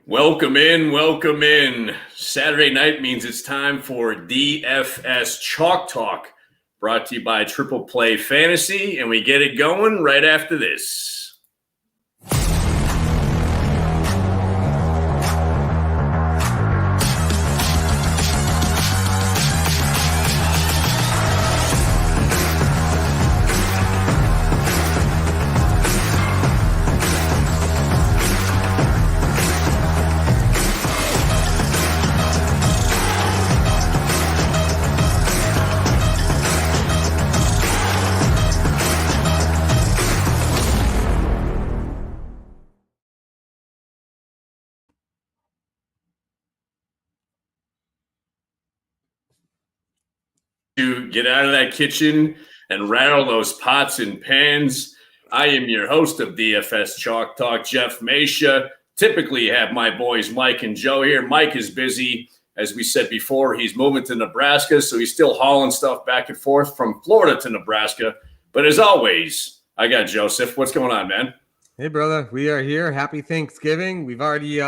Welcome in, welcome in. Saturday night means it's time for DFS Chalk Talk, brought to you by Triple Play Fantasy, and we get it going right after this. To get out of that kitchen and rattle those pots and pans. I am your host of DFS Chalk Talk, Jeff Mesha. Typically have my boys Mike and Joe here. Mike is busy. As we said before, he's moving to Nebraska, so he's still hauling stuff back and forth from Florida to Nebraska. But as always, I got Joseph. What's going on, man? Hey, brother. We are here. Happy Thanksgiving. We've already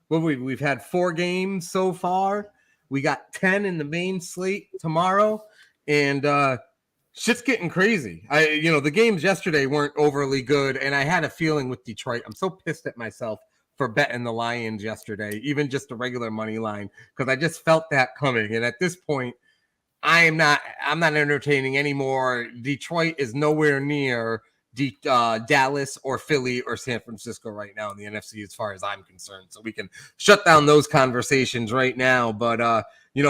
we've had 4 games so far. We got 10 in the main slate tomorrow. And shit's getting crazy. The games yesterday weren't overly good, and I had a feeling with Detroit. I'm so pissed at myself for betting the Lions yesterday, even just a regular money line, because I just felt that coming. And at this point, I'm not entertaining anymore. Detroit is nowhere near Dallas or Philly or San Francisco right now in the NFC as far as I'm concerned. So we can shut down those conversations right now. But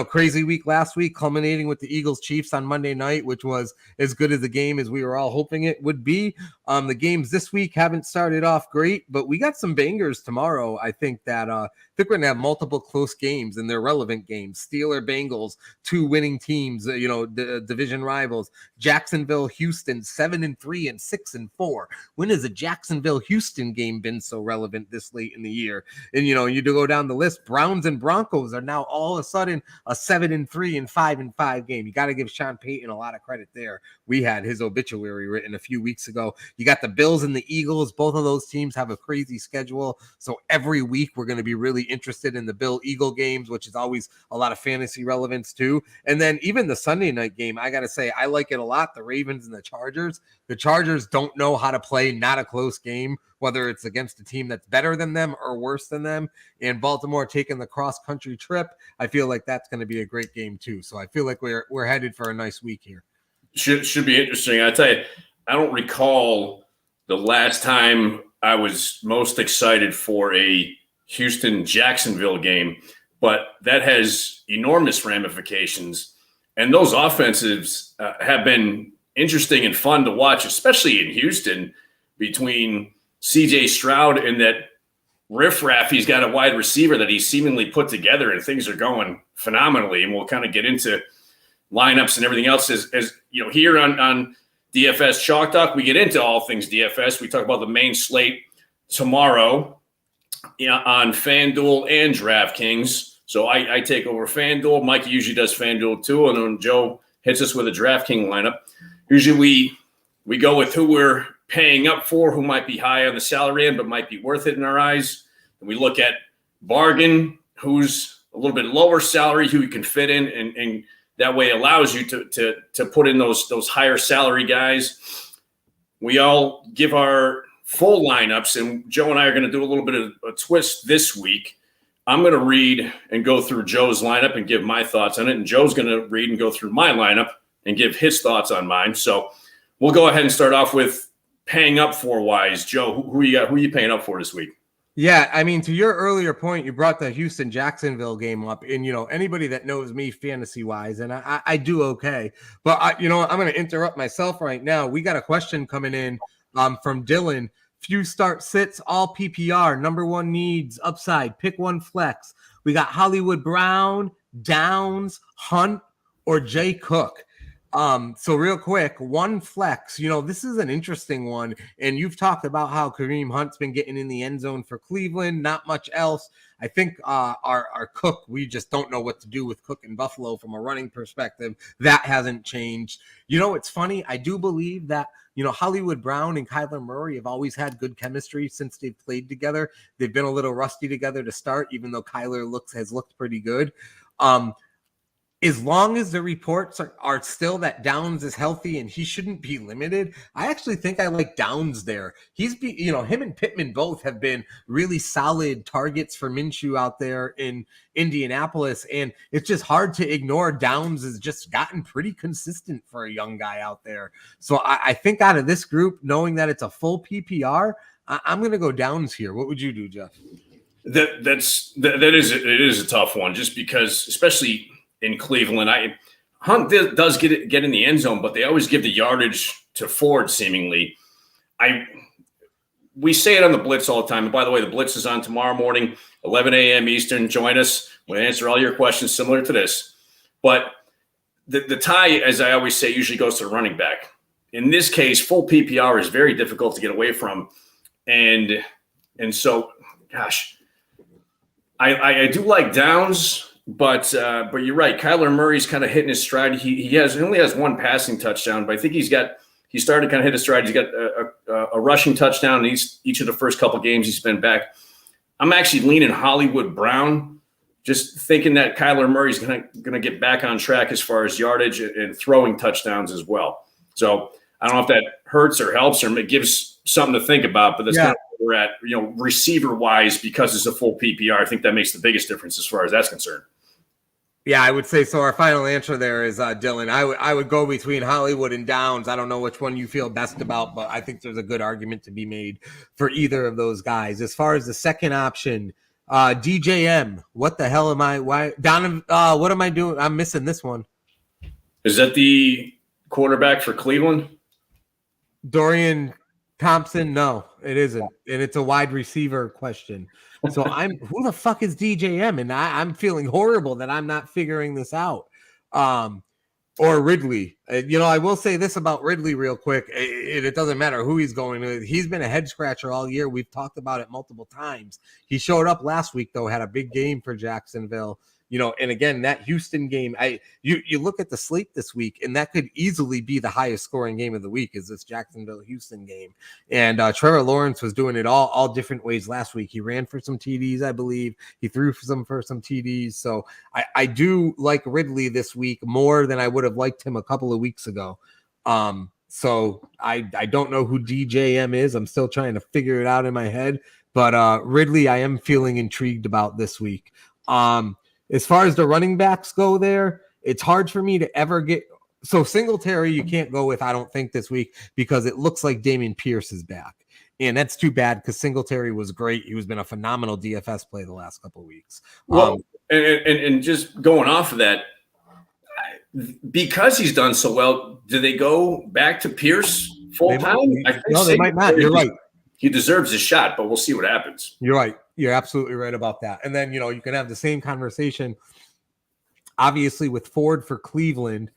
crazy week last week, culminating with the Eagles-Chiefs on Monday night, which was as good as the game as we were all hoping it would be. The games this week haven't started off great, but we got some bangers tomorrow. I think we're going to have multiple close games, and they're relevant games. Steelers-Bengals, 2 winning teams, division rivals. Jacksonville, Houston, 7-3 and 6-4. When has a Jacksonville-Houston game been so relevant this late in the year? And, you do go down the list, Browns and Broncos are now all of a sudden a 7-3 and 5-5 game. You got to give Sean Payton a lot of credit there. We had his obituary written a few weeks ago. You got the Bills and the Eagles. Both of those teams have a crazy schedule. So every week we're going to be really interested in the Bill-Eagle games, which is always a lot of fantasy relevance too. And then even the Sunday night game, I got to say, I like it a lot. The Ravens and the Chargers. The Chargers don't know how to play not a close game, whether it's against a team that's better than them or worse than them. And Baltimore taking the cross-country trip, I feel like that's going to be a great game too. So I feel like we're headed for a nice week here. Should be interesting. I tell you, I don't recall the last time I was most excited for a Houston-Jacksonville game, but that has enormous ramifications. And those offensives have been interesting and fun to watch, especially in Houston, between C.J. Stroud and that riffraff. He's got a wide receiver that he's seemingly put together, and things are going phenomenally. And we'll kind of get into lineups and everything else as here on DFS Chalk Talk. We get into all things DFS. We talk about the main slate tomorrow on FanDuel and DraftKings. So I take over FanDuel. Mike usually does FanDuel too, and then Joe hits us with a DraftKings lineup. Usually we go with who we're paying up for, who might be high on the salary end but might be worth it in our eyes. And we look at bargain, who's a little bit lower salary, who you can fit in, and that way allows you to put in those higher salary guys. We all give our full lineups, and Joe and I are going to do a little bit of a twist this week. I'm going to read and go through Joe's lineup and give my thoughts on it, and Joe's going to read and go through my lineup and give his thoughts on mine. So we'll go ahead and start off with paying up for wise. Joe, who you got? Who are you paying up for this week? Yeah, I mean, to your earlier point, you brought the Houston-Jacksonville game up, and, anybody that knows me fantasy-wise, and I do okay, but, I'm going to interrupt myself right now. We got a question coming in from Dylan. Few start sits, all PPR, number one needs, upside, pick one flex. We got Hollywood Brown, Downs, Hunt, or Jay Cook. So real quick, one flex, this is an interesting one. And you've talked about how Kareem Hunt's been getting in the end zone for Cleveland, not much else. I think our Cook, we just don't know what to do with Cook in Buffalo from a running perspective. That hasn't changed. It's funny. I do believe that, Hollywood Brown and Kyler Murray have always had good chemistry since they've played together. They've been a little rusty together to start, even though Kyler has looked pretty good. As long as the reports are still that Downs is healthy and he shouldn't be limited, I actually think I like Downs there. Him and Pittman both have been really solid targets for Minshew out there in Indianapolis. And it's just hard to ignore. Downs has just gotten pretty consistent for a young guy out there. So I think out of this group, knowing that it's a full PPR, I'm going to go Downs here. What would you do, Jeff? It is a tough one, just because, especially in Cleveland, Hunt does get in the end zone, but they always give the yardage to Ford. Seemingly, we say it on the Blitz all the time. And by the way, the Blitz is on tomorrow morning, 11 a.m. Eastern. Join us. We'll answer all your questions similar to this. But the tie, as I always say, usually goes to the running back. In this case, full PPR is very difficult to get away from, and so, gosh, I do like Downs. But you're right. Kyler Murray's kind of hitting his stride. He only has one passing touchdown, but I think he started to kind of hit his stride. He's got a rushing touchdown in each of the first couple games he's been back. I'm actually leaning Hollywood Brown, just thinking that Kyler Murray's gonna get back on track as far as yardage and throwing touchdowns as well. So I don't know if that hurts or helps or it gives something to think about, but that's kind of where we're at, receiver wise, because it's a full PPR. I think that makes the biggest difference as far as that's concerned. Yeah, I would say so. Our final answer there is Dylan. I would go between Hollywood and Downs. I don't know which one you feel best about, but I think there's a good argument to be made for either of those guys. As far as the second option, DJM. What the hell am I? Why Donovan? What am I doing? I'm missing this one. Is that the quarterback for Cleveland? Dorian Thompson? No, it isn't, and it's a wide receiver question. So who the fuck is DJM? And I'm feeling horrible that I'm not figuring this out. Or Ridley. I will say this about Ridley real quick. It doesn't matter who he's going with. He's been a head scratcher all year. We've talked about it multiple times. He showed up last week, though, had a big game for Jacksonville. And again, that Houston game, you look at the slate this week, and that could easily be the highest scoring game of the week is this Jacksonville-Houston game. And Trevor Lawrence was doing it all different ways last week. He ran for some TDs, I believe. He threw for some TDs. So I do like Ridley this week more than I would have liked him a couple of weeks ago. So I don't know who DJM is. I'm still trying to figure it out in my head. But Ridley, I am feeling intrigued about this week. As far as the running backs go there, it's hard for me to ever get – so Singletary you can't go with, I don't think, this week because it looks like Dameon Pierce is back. And that's too bad because Singletary was great. He was been a phenomenal DFS play the last couple of weeks. Well, and just going off of that, because he's done so well, do they go back to Pierce full-time? No, they might not. You're right. He deserves a shot, but we'll see what happens. You're right. You're absolutely right about that. And then, you can have the same conversation, obviously, with Ford for Cleveland.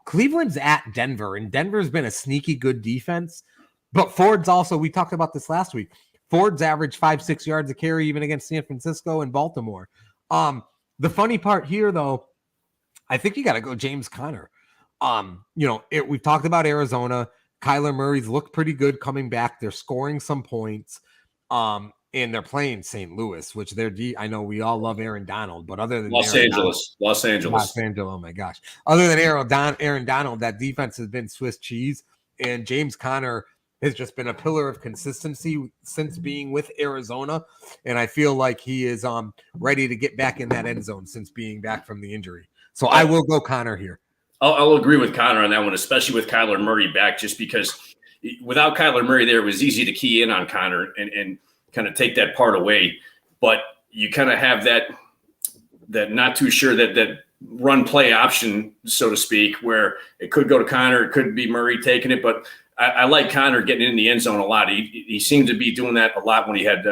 Cleveland's at Denver, and Denver's been a sneaky good defense. But Ford's also, we talked about this last week, Ford's averaged 5-6 yards a carry even against San Francisco and Baltimore. The funny part here, though, I think you got to go James Conner. We've talked about Arizona. Kyler Murray's looked pretty good coming back. They're scoring some points. And they're playing St. Louis, which I know we all love Aaron Donald, but other than Los Angeles, oh my gosh. Other than Aaron Donald, that defense has been Swiss cheese, and James Conner has just been a pillar of consistency since being with Arizona. And I feel like he is ready to get back in that end zone since being back from the injury. So I will go Conner here. I'll agree with Conner on that one, especially with Kyler Murray back, just because without Kyler Murray there, it was easy to key in on Conner and kind of take that part away. But you kind of have that not too sure that run play option, so to speak, where it could go to Conner, it could be Murray taking it. But I like Conner getting in the end zone a lot. He seemed to be doing that a lot when he had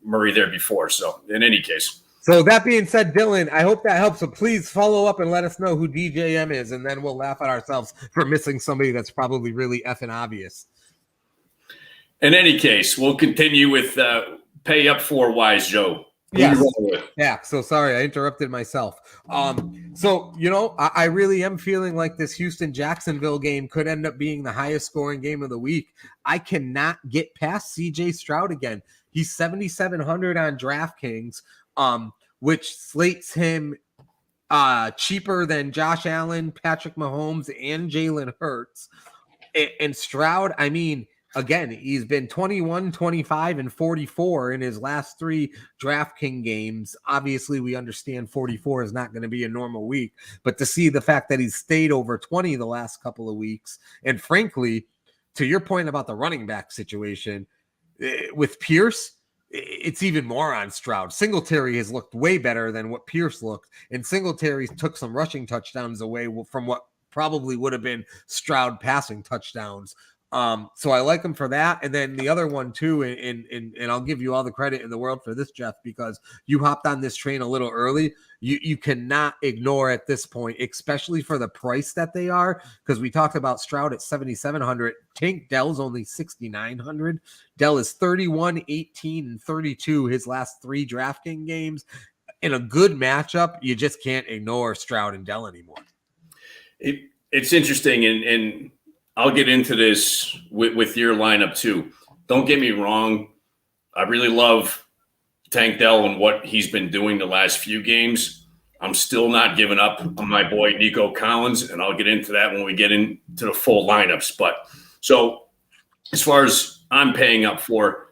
Murray there before. So in any case. So that being said, Dylan, I hope that helps. So please follow up and let us know who DJM is, and then we'll laugh at ourselves for missing somebody that's probably really effing obvious. In any case, we'll continue with pay up for Wise Joe. Yes. Yeah. So sorry, I interrupted myself. So, I really am feeling like this Houston-Jacksonville game could end up being the highest scoring game of the week. I cannot get past CJ Stroud again. He's 7,700 on DraftKings, which slates him cheaper than Josh Allen, Patrick Mahomes, and Jalen Hurts. And Stroud, I mean, again, he's been 21, 25, and 44 in his last 3 DraftKings games. Obviously, we understand 44 is not going to be a normal week, but to see the fact that he's stayed over 20 the last couple of weeks, and frankly, to your point about the running back situation, with Pierce, it's even more on Stroud. Singletary has looked way better than what Pierce looked, and Singletary took some rushing touchdowns away from what probably would have been Stroud passing touchdowns. So I like him for that. And then the other one too, and I'll give you all the credit in the world for this, Jeff, because you hopped on this train a little early. You cannot ignore at this point, especially for the price that they are, because we talked about Stroud at 7,700. Tank Dell's only 6,900. Dell is 31, 18, and 32 his last 3 DraftKings games. In a good matchup, you just can't ignore Stroud and Dell anymore. It's interesting, and I'll get into this with your lineup too. Don't get me wrong. I really love Tank Dell and what he's been doing the last few games. I'm still not giving up on my boy Nico Collins, and I'll get into that when we get into the full lineups. But so as far as I'm paying up for,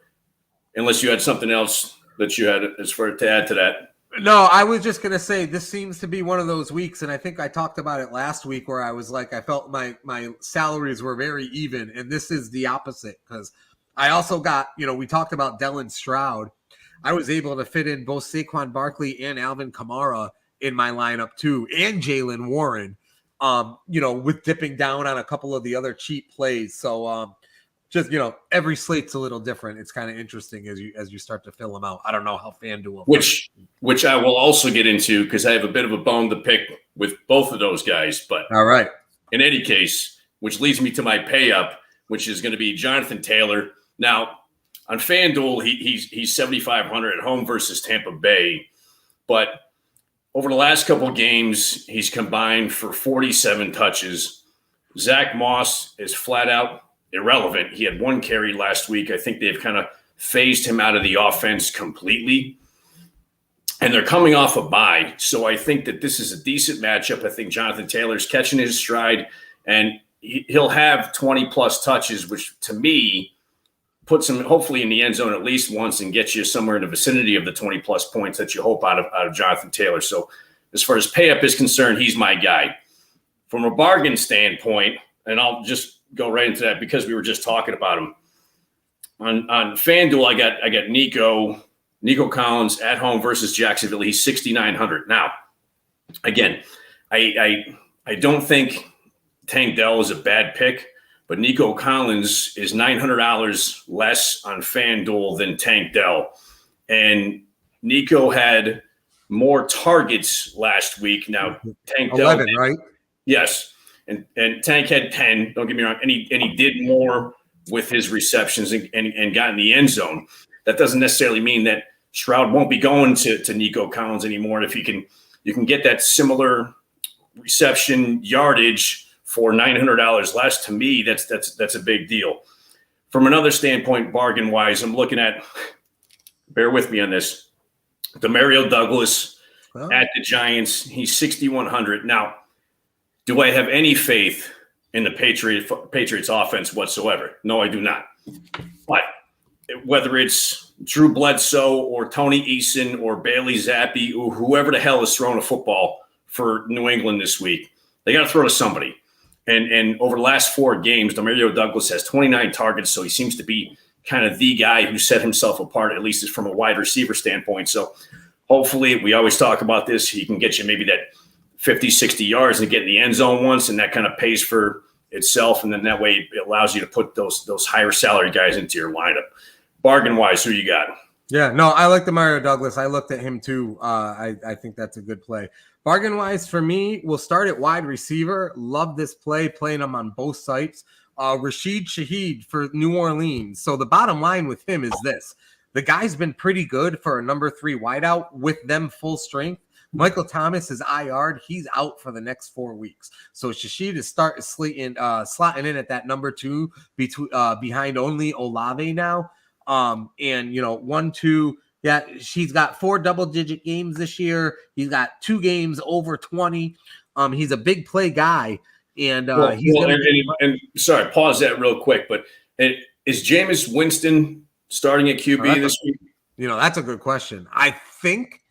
unless you had something else that you had as far to add to that. No, I was just going to say this seems to be one of those weeks, and I think I talked about it last week where I was like, I felt my salaries were very even, and this is the opposite because I also got, we talked about Dylan Stroud. I was able to fit in both Saquon Barkley and Alvin Kamara in my lineup too, and Jalen Warren, with dipping down on a couple of the other cheap plays. So, just every slate's a little different. It's kind of interesting as you start to fill them out. I don't know how FanDuel, which I will also get into because I have a bit of a bone to pick with both of those guys. But all right, in any case, which leads me to my pay up, which is going to be Jonathan Taylor. Now on FanDuel, he's 7,500 at home versus Tampa Bay, but over the last couple of games, he's combined for 47 touches. Zach Moss is flat out irrelevant. He had 1 carry last week. I think they've kind of phased him out of the offense completely. And they're coming off a bye. So I think that this is a decent matchup. I think Jonathan Taylor's catching his stride, and he'll have 20-plus touches, which to me puts him hopefully in the end zone at least once and gets you somewhere in the vicinity of the 20-plus points that you hope out of Jonathan Taylor. So as far as pay up is concerned, he's my guy. From a bargain standpoint, and I'll just go right into that because we were just talking about him. On FanDuel, I got Nico Collins at home versus Jacksonville. He's 6,900. Now, again, I don't think Tank Dell is a bad pick, but Nico Collins is $900 less on FanDuel than Tank Dell. And Nico had more targets last week. Now, Tank 11, Dell, right? Yes. And Tank had 10, don't get me wrong, and he did more with his receptions and got in the end zone. That doesn't necessarily mean that Stroud won't be going to Nico Collins anymore. And if you can get that similar reception yardage for $900 less, to me, that's a big deal. From another standpoint, bargain wise, I'm looking at, bear with me on this, Demario Douglas at the Giants. He's 6,100 now. Do I have any faith in the Patriots offense whatsoever? No, I do not. But whether it's Drew Bledsoe or Tony Eason or Bailey Zappi or whoever the hell is throwing a football for New England this week, they got to throw to somebody. And over the last 4 games, Demario Douglas has 29 targets, so he seems to be kind of the guy who set himself apart, at least from a wide receiver standpoint. So hopefully, we always talk about this, he can get you maybe that 50, 60 yards and get in the end zone once, and that kind of pays for itself. And then that way it allows you to put those higher salary guys into your lineup. Bargain wise, who you got? Yeah, no, I like the Mario Douglas. I looked at him too. I think that's a good play. Bargain wise for me, we'll start at wide receiver. Love this play, playing him on both sites. Rashid Shaheed for New Orleans. So the bottom line with him is this: the guy's been pretty good for a number 3 wideout with them full strength. Michael Thomas is IR'd. He's out for the next 4 weeks. So Shaheed is slotting in at that number 2 behind only Olave now. And 1, 2, yeah, she's got 4 double-digit games this year. He's got 2 games over 20. He's a big play guy, and sorry, pause that real quick. But is Jameis Winston starting at QB this week? That's a good question. I think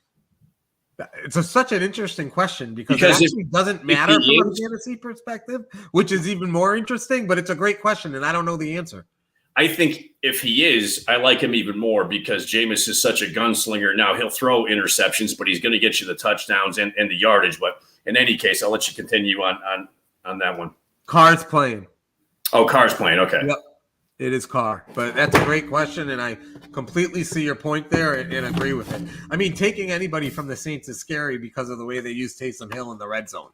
it's such an interesting question because it actually doesn't matter from a fantasy perspective, which is even more interesting. But it's a great question, and I don't know the answer. I think if he is, I like him even more because Jameis is such a gunslinger. Now, he'll throw interceptions, but he's going to get you the touchdowns and the yardage. But in any case, I'll let you continue on that one. Carr's playing. Oh, Carr's playing. Okay. Yep. It is Carr. But that's a great question, and I completely see your point there and agree with it. I mean, taking anybody from the Saints is scary because of the way they use Taysom Hill in the red zone.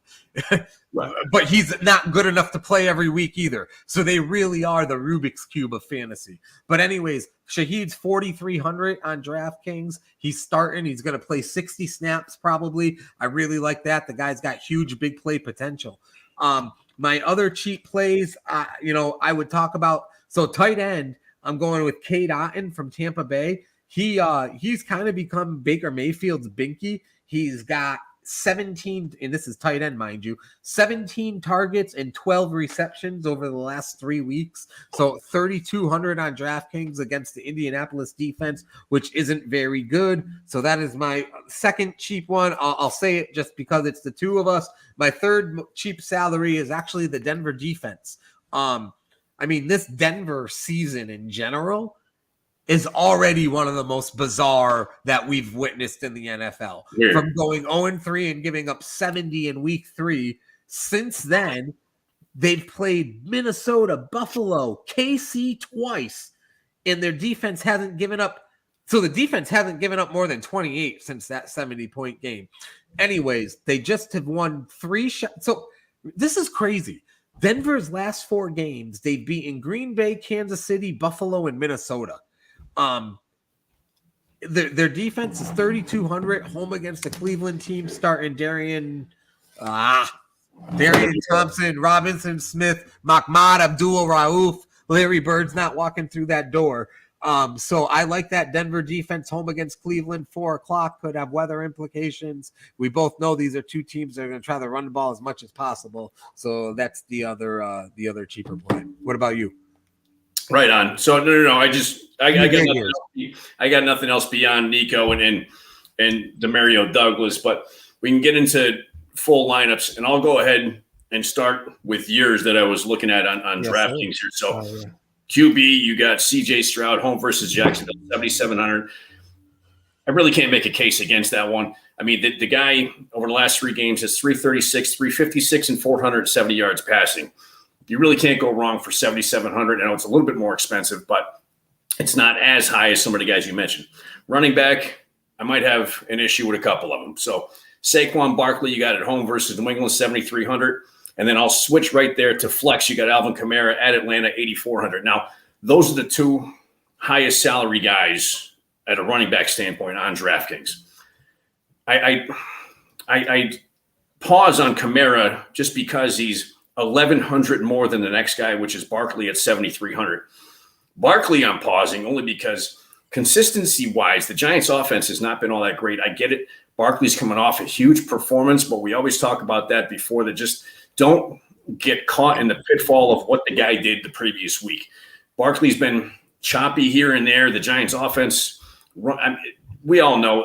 Right. But he's not good enough to play every week either. So they really are the Rubik's Cube of fantasy. But anyways, Shaheed's 4,300 on DraftKings. He's starting. He's going to play 60 snaps probably. I really like that. The guy's got huge big play potential. My other cheap plays, I would talk about. So tight end, I'm going with Cade Otton from Tampa Bay. He's kind of become Baker Mayfield's binky. He's got 17, and this is tight end, mind you, 17 targets and 12 receptions over the last 3 weeks. So 3,200 on DraftKings against the Indianapolis defense, which isn't very good. So that is my second cheap one. I'll say it just because it's the two of us. My third cheap salary is actually the Denver defense. I mean, this Denver season in general is already one of the most bizarre that we've witnessed in the NFL. Yeah. From going 0-3 and giving up 70 in week 3. Since then, they've played Minnesota, Buffalo, KC twice, and their defense hasn't given up. So the defense hasn't given up more than 28 since that 70-point game. Anyways, they just have won 3 shots. So this is crazy. Denver's last 4 games, they've beaten Green Bay, Kansas City, Buffalo, and Minnesota. Their defense is 3,200 home against the Cleveland team, starting Darian Thompson, Robinson Smith, Mahmoud Abdul-Rauf. Larry Bird's not walking through that door. So I like that Denver defense home against Cleveland, 4:00 could have weather implications. We both know these are 2 teams that are going to try to run the ball as much as possible. So that's the other cheaper play. What about you? Right on. So no. I got nothing else beyond Nico and Demario Douglas, but we can get into full lineups, and I'll go ahead and start with yours that I was looking at on DraftKings here. So. QB, you got CJ Stroud home versus Jacksonville, 7,700. I really can't make a case against that one. I mean, the guy over the last 3 games has 336, 356, and 470 yards passing. You really can't go wrong for 7,700. I know it's a little bit more expensive, but it's not as high as some of the guys you mentioned. Running back, I might have an issue with a couple of them. So Saquon Barkley, you got at home versus New England, 7,300. And then I'll switch right there to flex. You got Alvin Kamara at Atlanta, 8,400. Now, those are the 2 highest salary guys at a running back standpoint on DraftKings. I pause on Kamara just because he's 1,100 more than the next guy, which is Barkley at 7,300. Barkley, I'm pausing only because consistency-wise, the Giants' offense has not been all that great. I get it. Barkley's coming off a huge performance, but we always talk about that before, that just don't get caught in the pitfall of what the guy did the previous week. Barkley's been choppy here and there. The Giants' offense, we all know,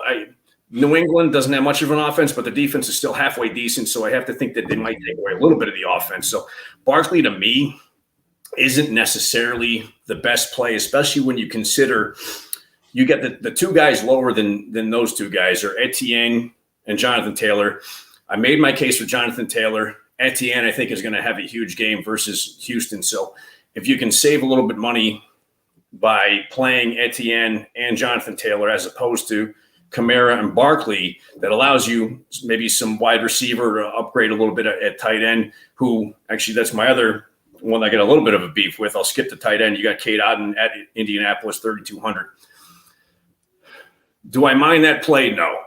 New England doesn't have much of an offense, but the defense is still halfway decent, so I have to think that they might take away a little bit of the offense. So Barkley, to me, isn't necessarily the best play, especially when you consider you get the 2 guys lower than those 2 guys are Etienne and Jonathan Taylor. I made my case for Jonathan Taylor. Etienne, I think, is going to have a huge game versus Houston. So if you can save a little bit money, by playing Etienne and Jonathan Taylor as opposed to Kamara and Barkley that allows you maybe some wide receiver to upgrade a little bit at tight end, who actually that's my other one I got a little bit of a beef with. I'll skip the tight end. You got Cade Otton at Indianapolis, 3,200. Do I mind that play? No.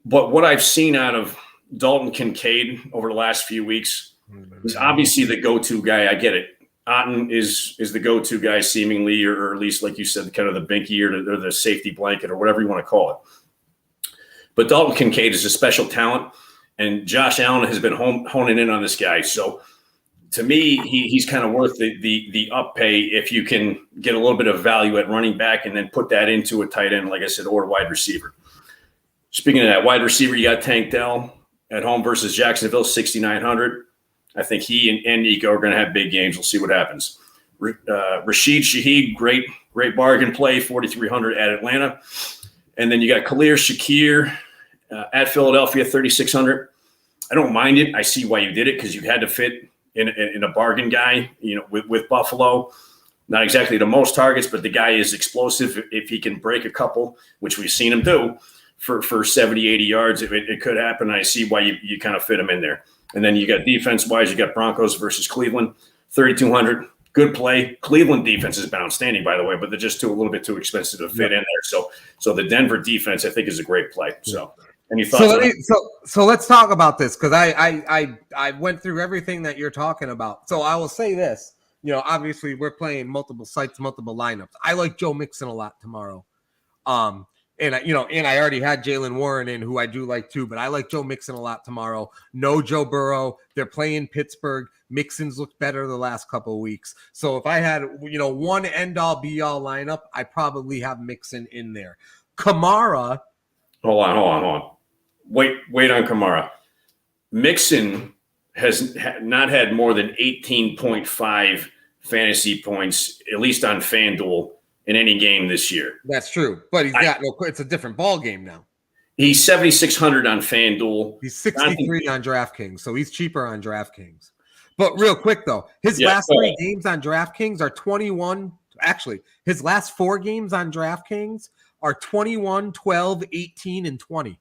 But what I've seen out of Dalton Kincaid over the last few weeks, he's obviously the go-to guy. I get it. Otton is the go-to guy seemingly, or at least, like you said, kind of the binky or the safety blanket or whatever you want to call it. But Dalton Kincaid is a special talent, and Josh Allen has been honing in on this guy. So to me, he's kind of worth the up pay if you can get a little bit of value at running back and then put that into a tight end, like I said, or a wide receiver. Speaking of that, wide receiver, you got Tank Dell at home versus Jacksonville, 6,900. I think he and Nico are going to have big games. We'll see what happens. Rashid Shaheed, great bargain play, 4,300 at Atlanta. And then you got Khalil Shakir at Philadelphia, 3,600. I don't mind it. I see why you did it because you had to fit in a bargain guy, with Buffalo. Not exactly the most targets, but the guy is explosive. If he can break a couple, which we've seen him do for 70, 80 yards, it could happen. I see why you kind of fit him in there. And then you got defense-wise, you got Broncos versus Cleveland, 3,200. Good play. Cleveland defense has been outstanding, by the way, but they're just a little bit too expensive to fit in there. So the Denver defense, I think, is a great play. So any thoughts? So let's talk about this because I went through everything that you're talking about. So I will say this. Obviously we're playing multiple sites, multiple lineups. I like Joe Mixon a lot tomorrow. And I already had Jalen Warren in, who I do like too, but I like Joe Mixon a lot tomorrow. No Joe Burrow. They're playing Pittsburgh. Mixon's looked better the last couple of weeks. So if I had, one end-all be-all lineup, I probably have Mixon in there. Kamara. Hold on. Wait on Kamara. Mixon has not had more than 18.5 fantasy points, at least on FanDuel, in any game this year. That's true. But it's a different ball game now. He's 7,600 on FanDuel. He's 63 on DraftKings, so he's cheaper on DraftKings. But real quick, though, his last 3 games on DraftKings are 21. Actually, his last 4 games on DraftKings are 21, 12, 18, and 20.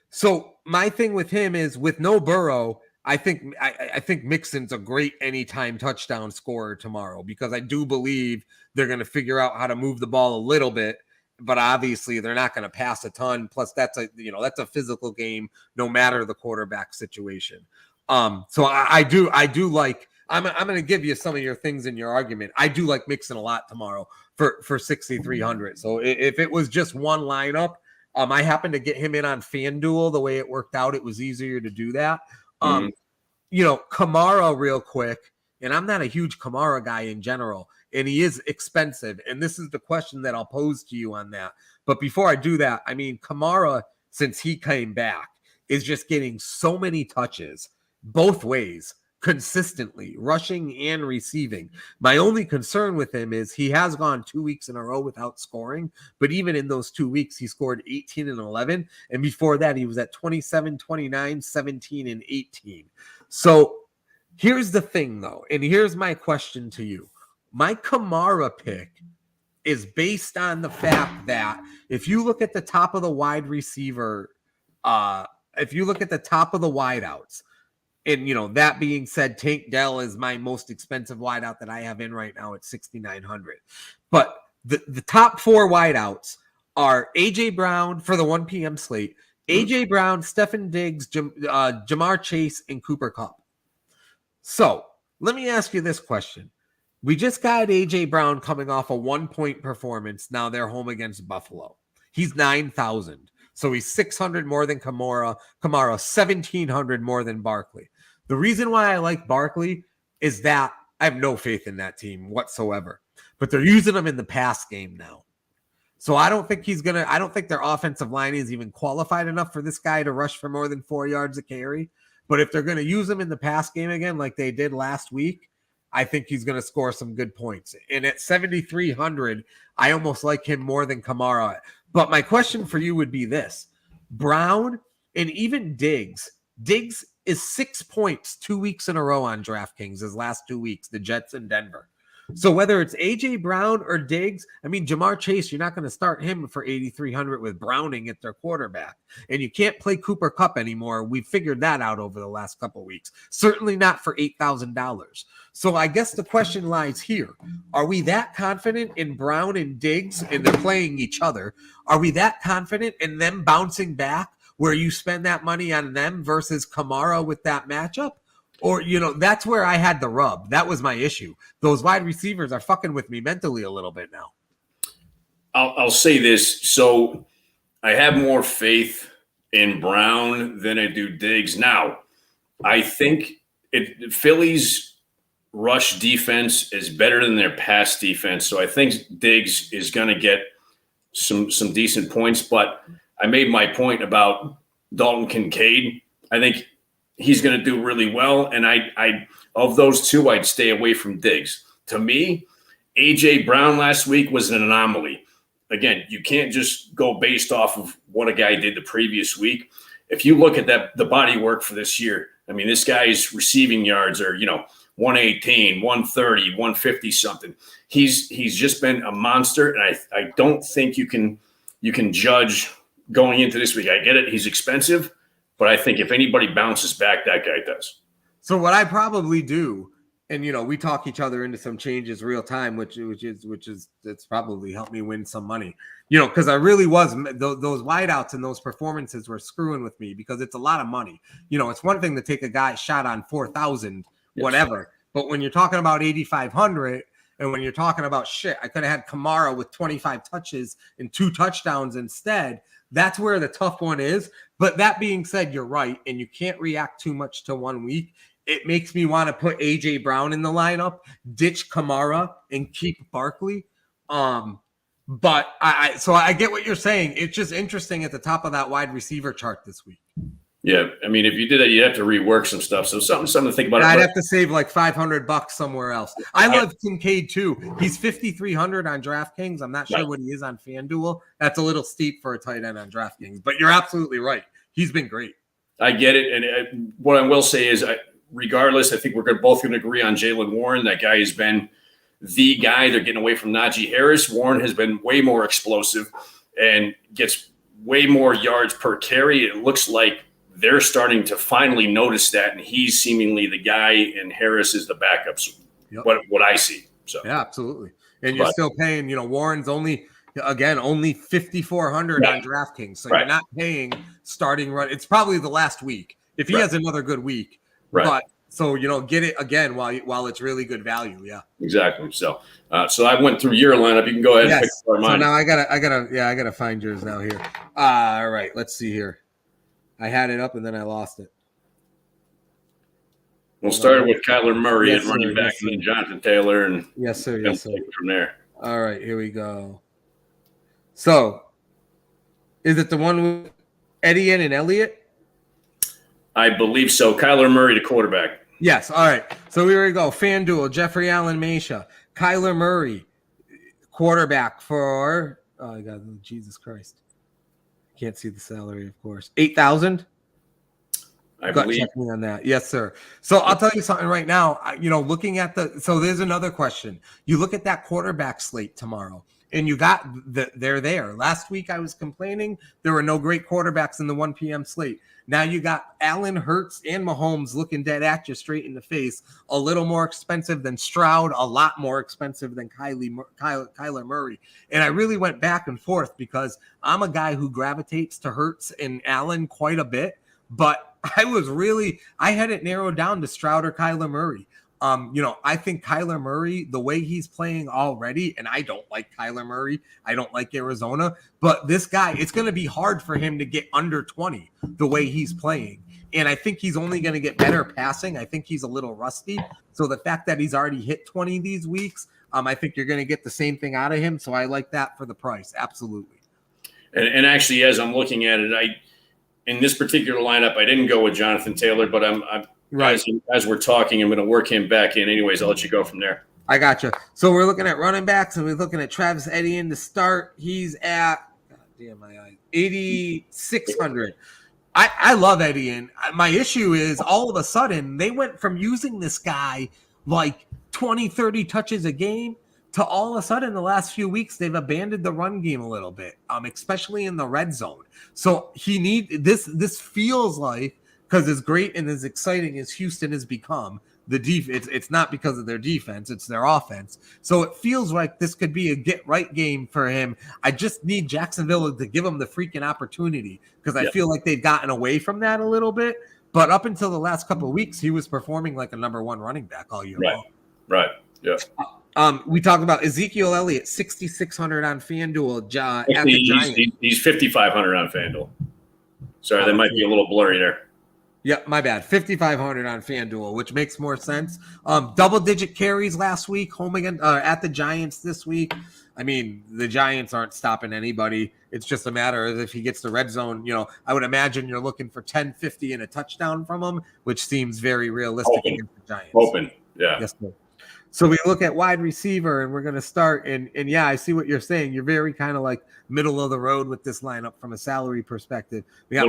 So my thing with him is with no Burrow, I think Mixon's a great anytime touchdown scorer tomorrow because I do believe they're going to figure out how to move the ball a little bit, but obviously they're not going to pass a ton. Plus that's a physical game no matter the quarterback situation. So I do like, I'm going to give you some of your things in your argument. I do like Mixon a lot tomorrow for 6,300. So if it was just one lineup, I happened to get him in on FanDuel. The way it worked out, it was easier to do that. Kamara real quick, and I'm not a huge Kamara guy in general, and he is expensive. And this is the question that I'll pose to you on that. But before I do that, I mean, Kamara, since he came back, is just getting so many touches both ways consistently, rushing and receiving. My only concern with him is he has gone 2 weeks in a row without scoring, but even in those 2 weeks, he scored 18 and 11. And before that, he was at 27, 29, 17, and 18. So here's the thing, though, and here's my question to you. My Kamara pick is based on the fact that if you look at the top of the wide receiver, if you look at the top of the wideouts, and, that being said, Tank Dell is my most expensive wideout that I have in right now at 6,900. But the top 4 wideouts are A.J. Brown for the 1 p.m. slate, A.J. Brown, Stefan Diggs, Jamar Chase, and Cooper Kupp. So let me ask you this question. We just got A.J. Brown coming off a 1-point performance. Now they're home against Buffalo. He's 9,000. So he's 600 more than Kamara, 1,700 more than Barkley. The reason why I like Barkley is that I have no faith in that team whatsoever. But they're using him in the pass game now. So I don't think I don't think their offensive line is even qualified enough for this guy to rush for more than 4 yards a carry. But if they're going to use him in the pass game again, like they did last week, I think he's going to score some good points. And at 7,300, I almost like him more than Kamara. But my question for you would be this. Brown and even Diggs is 6 points 2 weeks in a row on DraftKings his last 2 weeks, the Jets and Denver. So whether it's AJ Brown or Diggs, I mean, Jamar Chase, you're not going to start him for 8,300 with Browning at their quarterback. And you can't play Cooper Kupp anymore. We figured that out over the last couple of weeks. Certainly not for $8,000. So I guess the question lies here. Are we that confident in Brown and Diggs, and they're playing each other? Are we that confident in them bouncing back where you spend that money on them versus Kamara with that matchup? Or, that's where I had the rub. That was my issue. Those wide receivers are fucking with me mentally a little bit now. I'll say this. So I have more faith in Brown than I do Diggs. Now, I think Philly's rush defense is better than their pass defense. So I think Diggs is going to get some decent points. But I made my point about Dalton Kincaid. I think he's going to do really well. And I of those two, I'd stay away from Diggs. To me, A.J. Brown last week was an anomaly. Again, you can't just go based off of what a guy did the previous week. If you look at the body work for this year, I mean, this guy's receiving yards are, 118, 130, 150 something. He's just been a monster. And I don't think you can judge going into this week. I get it. He's expensive. But I think if anybody bounces back, that guy does. So what I probably do, and we talk each other into some changes real time, which is it's probably helped me win some money. Because I really was those wideouts and those performances were screwing with me because it's a lot of money. It's one thing to take a guy shot on 4,000, whatever, but when you're talking about 8,500. And when you're talking about I could have had Kamara with 25 touches and 2 touchdowns instead. That's where the tough one is. But that being said, you're right. And you can't react too much to 1 week. It makes me want to put A.J. Brown in the lineup, ditch Kamara, and keep Barkley. But I get what you're saying. It's just interesting at the top of that wide receiver chart this week. Yeah, I mean, if you did that, you'd have to rework some stuff. So something to think about. I'd have to save like $500 somewhere else. I love Kincaid too. He's 5,300 on DraftKings. I'm not sure what he is on FanDuel. That's a little steep for a tight end on DraftKings, but you're absolutely right. He's been great. I get it, and what I will say is, regardless, I think we're both going to agree on Jaylen Warren. That guy has been the guy. They're getting away from Najee Harris. Warren has been way more explosive and gets way more yards per carry. It looks like they're starting to finally notice that, and he's seemingly the guy, and Harris is the backup. So what I see. So yeah, absolutely. And you're still paying. Warren's only 5,400 on DraftKings, so you're not paying starting run. It's probably the last week if he has another good week. Right. But so get it again while it's really good value. Yeah, exactly. So I went through your lineup. You can go ahead and pick up mine. So now I gotta find yours now here. All right, let's see here. I had it up and then I lost it. We'll start with Kyler Murray and running back, and then Jonathan Taylor, and yes, sir. From there. All right, here we go. So, is it the one with Etienne and Elliott? I believe so. Kyler Murray, the quarterback. Yes. All right. So here we go. FanDuel, Jeffrey Allen Mesha, Kyler Murray, quarterback for. Oh, God, Jesus Christ. Can't see the salary, of course. 8,000. I believe. Check me on that. Yes, sir. So I'll tell you something right now. Looking at so there's another question. You look at that quarterback slate tomorrow, and you got they're there. Last week I was complaining there were no great quarterbacks in the 1 p.m. slate. Now you got Allen, Hurts, and Mahomes looking dead at you straight in the face. A little more expensive than Stroud, a lot more expensive than Kyler Murray. And I really went back and forth because I'm a guy who gravitates to Hurts and Allen quite a bit. But I had it narrowed down to Stroud or Kyler Murray. I think Kyler Murray, the way he's playing already, and I don't like Kyler Murray. I don't like Arizona. But this guy, it's going to be hard for him to get under 20 the way he's playing. And I think he's only going to get better passing. I think he's a little rusty. So the fact that he's already hit 20 these weeks, I think you're going to get the same thing out of him. So I like that for the price. Absolutely. And actually, as I'm looking at it, in this particular lineup, I didn't go with Jonathan Taylor, but I'm right. As we're talking, I'm going to work him back in. Anyways, I'll let you go from there. I got you. So we're looking at running backs, and we're looking at Travis Etienne to start. He's at, God damn my eyes, 8,600. I love Etienne. My issue is all of a sudden they went from using this guy like 20, 30 touches a game, to all of a sudden the last few weeks they've abandoned the run game a little bit, especially in the red zone. So this feels like, because as great and as exciting as Houston has become, it's not because of their defense, it's their offense. So it feels like this could be a get right game for him. I just need Jacksonville to give him the freaking opportunity, because I feel like they've gotten away from that a little bit. But up until the last couple of weeks, he was performing like a number one running back all year long. Right. Yeah. We talked about Ezekiel Elliott, 6,600 on FanDuel. At the Giants. He's 5,500 on FanDuel. Sorry, that might be a little blurry there. Yeah, my bad. 5,500 on FanDuel, which makes more sense. Double-digit carries last week, home again at the Giants this week. I mean, the Giants aren't stopping anybody. It's just a matter of if he gets the red zone. I would imagine you're looking for 10, 50 and a touchdown from him, which seems very realistic against the Giants. Open, yeah. Yes, sir. So we look at wide receiver, and we're going to start. And yeah, I see what you're saying. You're very kind of like middle of the road with this lineup from a salary perspective. We got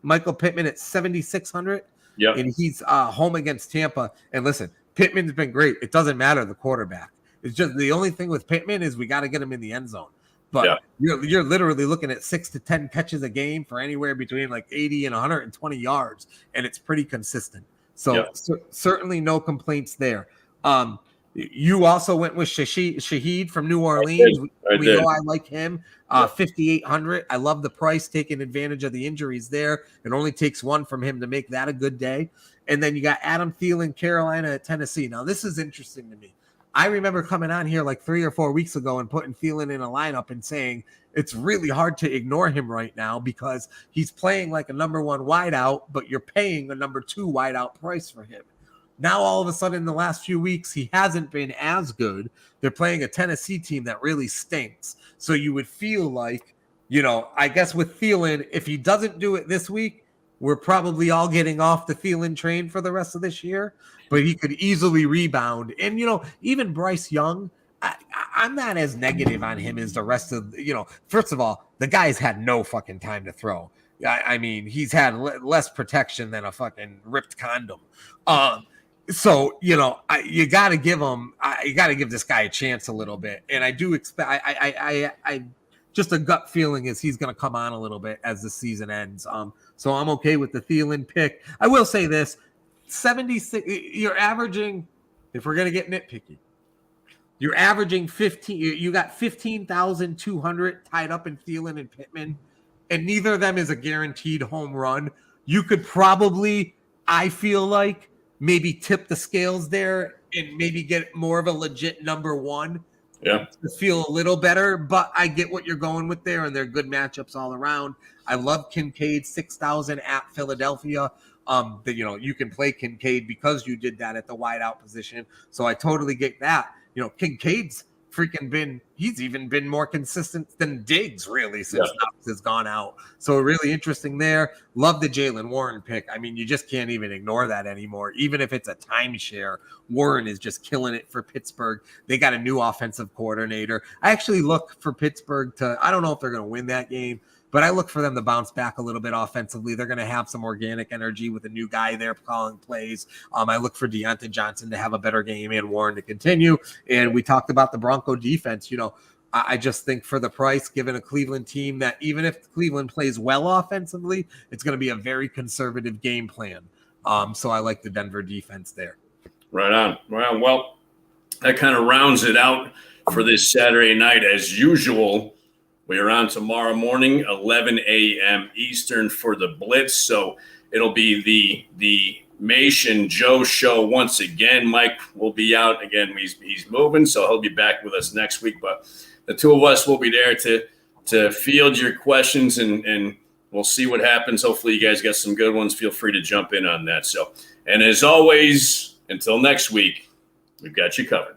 Michael Pittman at 7,600. Yeah, and he's home against Tampa. And listen, Pittman's been great. It doesn't matter the quarterback. It's just the only thing with Pittman is we got to get him in the end zone. But you're literally looking at 6 to 10 catches a game for anywhere between like 80 and 120 yards, and it's pretty consistent. So certainly no complaints there. You also went with Shaheed from New Orleans. We know I like him. 5,800. I love the price, taking advantage of the injuries there. It only takes one from him to make that a good day. And then you got Adam Thielen, Carolina at Tennessee. Now, this is interesting to me. I remember coming on here like 3 or 4 weeks ago and putting Thielen in a lineup and saying it's really hard to ignore him right now because he's playing like a number one wideout, but you're paying a number two wideout price for him. Now, all of a sudden, in the last few weeks, he hasn't been as good. They're playing a Tennessee team that really stinks. So you would feel like, I guess with Thielen, if he doesn't do it this week, we're probably all getting off the Thielen train for the rest of this year. But he could easily rebound. And, even Bryce Young, I'm not as negative on him as the rest of, first of all, the guy's had no fucking time to throw. I mean, he's had less protection than a fucking ripped condom. So, you got to give him, you got to give this guy a chance a little bit. And I do expect, I just a gut feeling is he's going to come on a little bit as the season ends. So I'm okay with the Thielen pick. I will say this, 76, you're averaging, if we're going to get nitpicky, you're averaging 15, you got 15,200 tied up in Thielen and Pittman, and neither of them is a guaranteed home run. You could probably, I feel like, maybe tip the scales there and maybe get more of a legit number one to feel a little better. But I get what you're going with there, and they're good matchups all around. I love Kincaid, 6,000 at Philadelphia. You can play Kincaid because you did that at the wideout position. So I totally get that. Kincaid's he's even been more consistent than Diggs really since Knox has gone out. So really interesting there. Love the Jaylen Warren pick. I mean, you just can't even ignore that anymore. Even if it's a timeshare, Warren is just killing it for Pittsburgh. They got a new offensive coordinator. I actually look for Pittsburgh I don't know if they're going to win that game, but I look for them to bounce back a little bit offensively. They're going to have some organic energy with a new guy there calling plays. I look for Deontay Johnson to have a better game and Warren to continue. And we talked about the Bronco defense. I just think for the price, given a Cleveland team that even if Cleveland plays well offensively, it's going to be a very conservative game plan. So I like the Denver defense there. Right on. Well, that kind of rounds it out for this Saturday night. As usual, we are on tomorrow morning, 11 a.m. Eastern for the Blitz. So it'll be the Mation Joe show once again. Mike will be out again. He's moving, so he'll be back with us next week. But the two of us will be there to field your questions, and we'll see what happens. Hopefully you guys got some good ones. Feel free to jump in on that. So, and as always, until next week, we've got you covered.